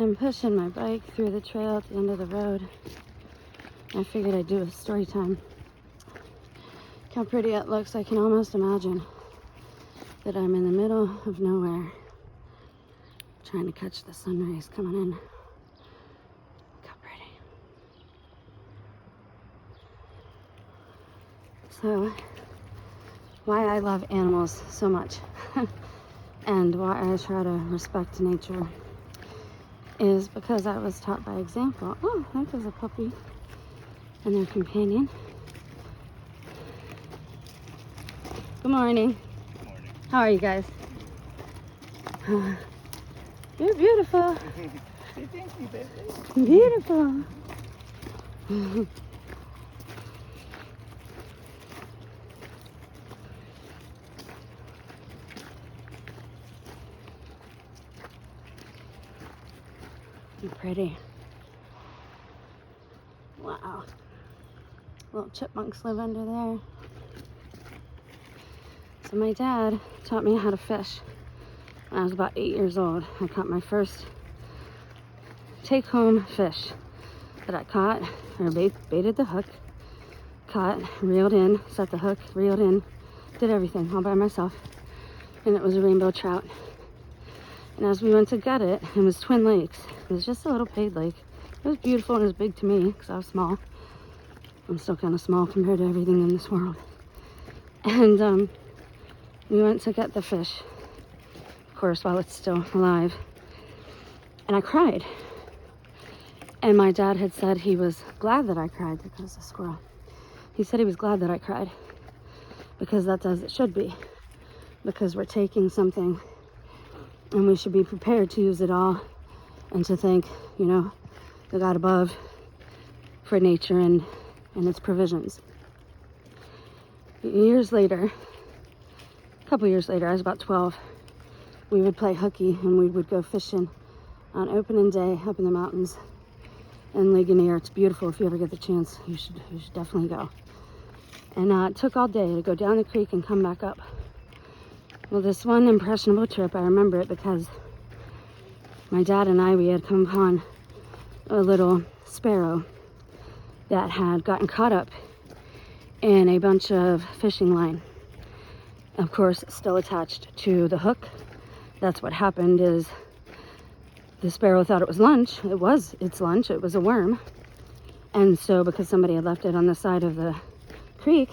I'm pushing my bike through the trail at the end of the road. I figured I'd do a story time. Look how pretty it looks. I can almost imagine that I'm in the middle of nowhere trying to catch the sun rays coming in. Look how pretty. So, why I love animals so much and why I try to respect nature is because I was taught by example. Oh, I think there's a puppy and their companion. Good morning. Good morning. How are you guys? You're beautiful. Thank you, baby. Beautiful. You're pretty. Wow. Little chipmunks live under there. So my dad taught me how to fish when I was about 8 years old. I caught my first take-home fish that I caught, or baited the hook, caught, reeled in, set the hook, reeled in, did everything all by myself. And it was a rainbow trout. And as we went to gut it, it was Twin Lakes. It was just a little paid lake. It was beautiful and it was big to me because I was small. I'm still kind of small compared to everything in this world. And we went to get the fish, of course, while it's still alive. And I cried. And my dad had said he was glad that I cried because of squirrel. He said he was glad that I cried because that's as it should be. Because we're taking something and we should be prepared to use it all and to thank, you know, the God above for nature and its provisions. Years later, a couple years later, I was about 12, we would play hooky and we would go fishing on opening day up in the mountains in Ligonier. It's beautiful. If you ever get the chance, you should definitely go. And it took all day to go down the creek and come back up. Well, this one impressionable trip, I remember it because my dad and we had come upon a little sparrow that had gotten caught up in a bunch of fishing line. Of course, still attached to the hook. That's what happened is the sparrow thought it was lunch. It was its lunch. It was a worm. And so because somebody had left it on the side of the creek,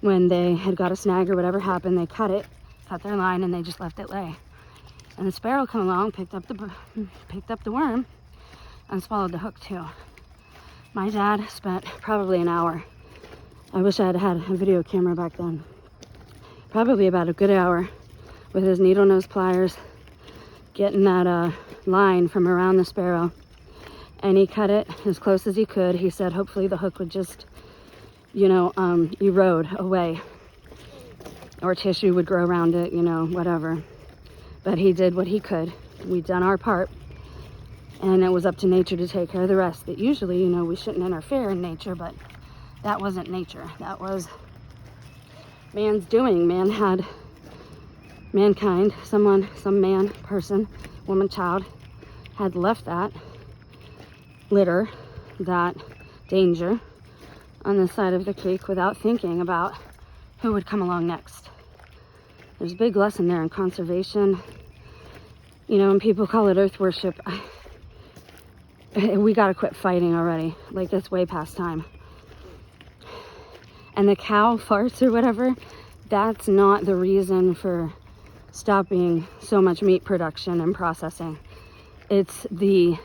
when they had got a snag or whatever happened, they cut their line, and they just left it lay. And the sparrow came along, picked up the worm, and swallowed the hook too. My dad spent probably an hour. I wish I had had a video camera back then. Probably about a good hour with his needle nose pliers, getting that line from around the sparrow. And he cut it as close as he could. He said hopefully the hook would just, erode away. Or tissue would grow around it, whatever. But he did what he could. We'd done our part. And it was up to nature to take care of the rest. That usually, we shouldn't interfere in nature, but that wasn't nature. That was man's doing. Mankind, some man, person, woman, child, had left that litter, that danger on the side of the creek without thinking about who would come along next. There's a big lesson there in conservation. When people call it earth worship, we gotta quit fighting already. Like, that's way past time. And the cow farts or whatever, that's not the reason for stopping so much meat production and processing. It's the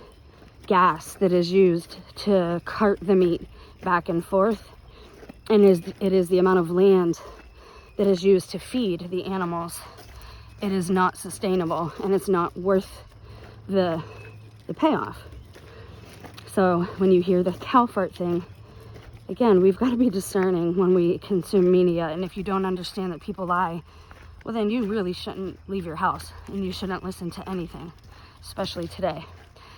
gas that is used to cart the meat back and forth, and it is the amount of land that is used to feed the animals. It is not sustainable, and it's not worth the payoff. So when you hear the cow fart thing, again, we've got to be discerning when we consume media. And if you don't understand that people lie, well, then you really shouldn't leave your house, and you shouldn't listen to anything, especially today.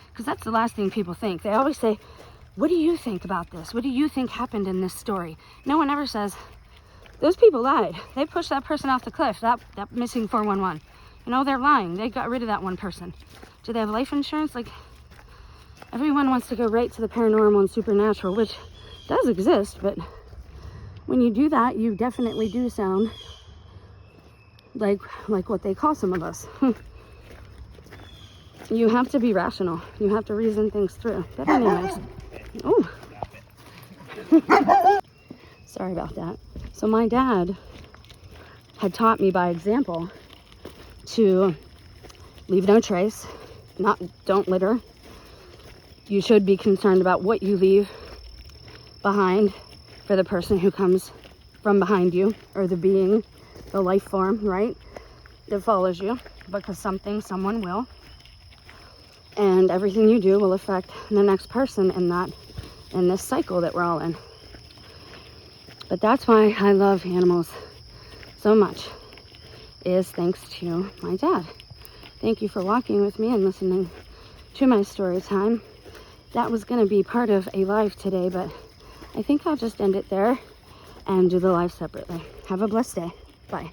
Because that's the last thing people think. They always say, what do you think about this? What do you think happened in this story? No one ever says, those people lied. They pushed that person off the cliff, that missing 411. And oh, they're lying. They got rid of that one person. Do they have life insurance? Like, everyone wants to go right to the paranormal and supernatural, which does exist, but when you do that, you definitely do sound like what they call some of us. You have to be rational. You have to reason things through. But anyways, oh, sorry about that. So my dad had taught me by example to leave no trace, don't litter. You should be concerned about what you leave behind for the person who comes from behind you, or the being, the life form, right, that follows you, because someone will. And everything you do will affect the next person in this cycle that we're all in. But that's why I love animals so much, is thanks to my dad. Thank you for walking with me and listening to my story time. That was going to be part of a live today, but I think I'll just end it there and do the live separately. Have a blessed day. Bye.